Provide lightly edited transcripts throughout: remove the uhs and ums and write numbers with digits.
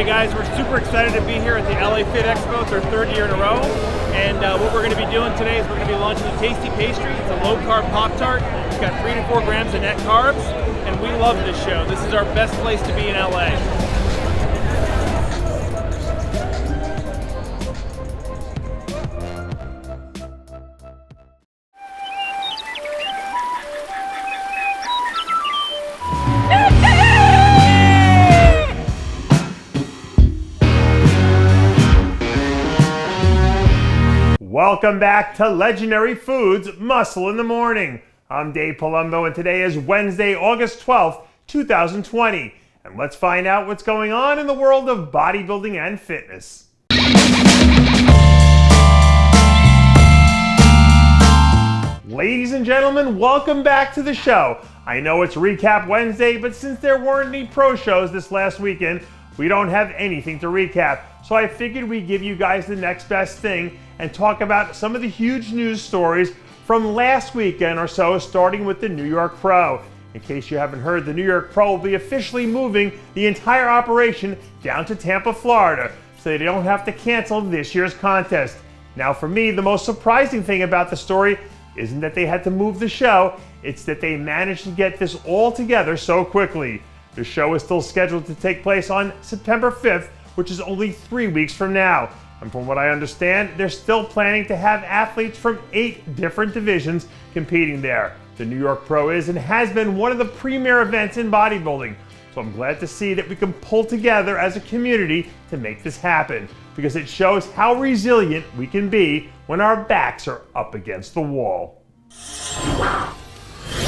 guys, we're super excited to be here at the LA Fit Expo. It's our third year in a row. And what we're going to be doing today is we're going to be launching the Tasty Pastry. It's a low-carb Pop-Tart. It's got 3 to 4 grams of net carbs. And we love this show. This is our best place to be in LA. Welcome back to Legendary Foods Muscle in the Morning. I'm Dave Palumbo and today is Wednesday, August 12th, 2020. And let's find out what's going on in the world of bodybuilding and fitness. Ladies and gentlemen, welcome back to the show. I know it's Recap Wednesday, but since there weren't any pro shows this last weekend, we don't have anything to recap. So I figured we'd give you guys the next best thing and talk about some of the huge news stories from last weekend or so, starting with the New York Pro. In case you haven't heard, the New York Pro will be officially moving the entire operation down to Tampa, Florida, so they don't have to cancel this year's contest. Now for me, the most surprising thing about the story isn't that they had to move the show, it's that they managed to get this all together so quickly. The show is still scheduled to take place on September 5th, which is only 3 weeks from now. And from what I understand, they're still planning to have athletes from 8 different divisions competing there. The New York Pro is and has been one of the premier events in bodybuilding. So I'm glad to see that we can pull together as a community to make this happen, because it shows how resilient we can be when our backs are up against the wall. A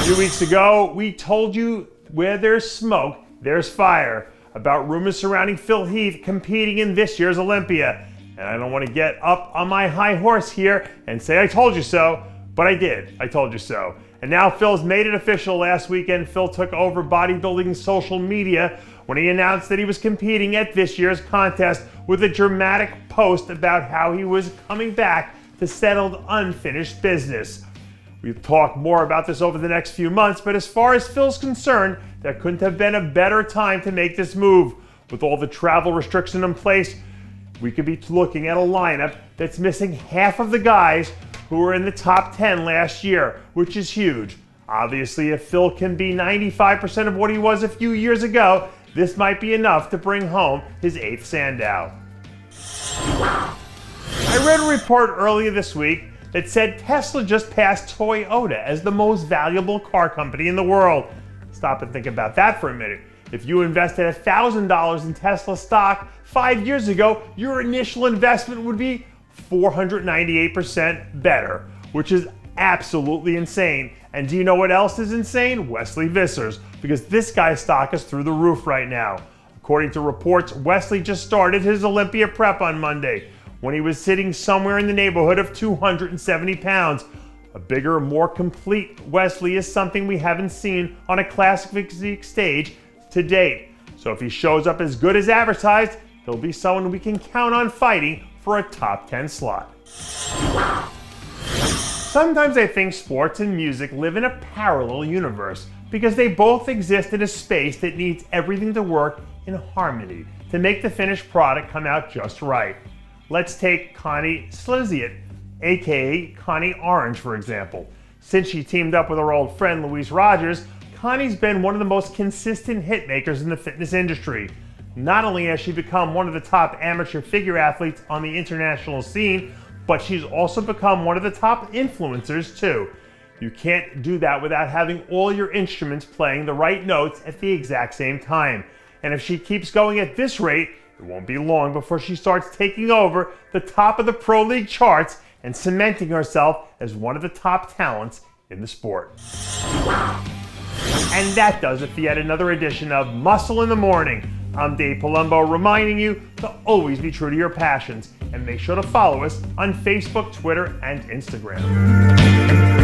few weeks ago, we told you where there's smoke, there's fire, about rumors surrounding Phil Heath competing in this year's Olympia. And I don't want to get up on my high horse here and say I told you so, but I did. I told you so. And now Phil's made it official. Last weekend, Phil took over bodybuilding social media when he announced that he was competing at this year's contest with a dramatic post about how he was coming back to settled unfinished business. We'll talk more about this over the next few months, but as far as Phil's concerned, there couldn't have been a better time to make this move. With all the travel restrictions in place, we could be looking at a lineup that's missing half of the guys who were in the top 10 last year, which is huge. Obviously, if Phil can be 95% of what he was a few years ago, this might be enough to bring home his 8th Sandow. I read a report earlier this week that said Tesla just passed Toyota as the most valuable car company in the world. Stop and think about that for a minute. If you invested $1,000 in Tesla stock 5 years ago, your initial investment would be 498% better, which is absolutely insane. And do you know what else is insane? Wesley Vissers, because this guy's stock is through the roof right now. According to reports, Wesley just started his Olympia prep on Monday, when he was sitting somewhere in the neighborhood of 270 pounds. A bigger, more complete Wesley is something we haven't seen on a classic physique stage to date. So if he shows up as good as advertised, he'll be someone we can count on fighting for a top 10 slot. Sometimes I think sports and music live in a parallel universe, because they both exist in a space that needs everything to work in harmony to make the finished product come out just right. Let's take Connie Orange, aka Connie Orange, for example. Since she teamed up with her old friend Louise Rogers, Connie's been one of the most consistent hit makers in the fitness industry. Not only has she become one of the top amateur figure athletes on the international scene, but she's also become one of the top influencers too. You can't do that without having all your instruments playing the right notes at the exact same time. And if she keeps going at this rate, it won't be long before she starts taking over the top of the Pro League charts and cementing herself as one of the top talents in the sport. And that does it for yet another edition of Muscle in the Morning. I'm Dave Palumbo, reminding you to always be true to your passions, and make sure to follow us on Facebook, Twitter, and Instagram.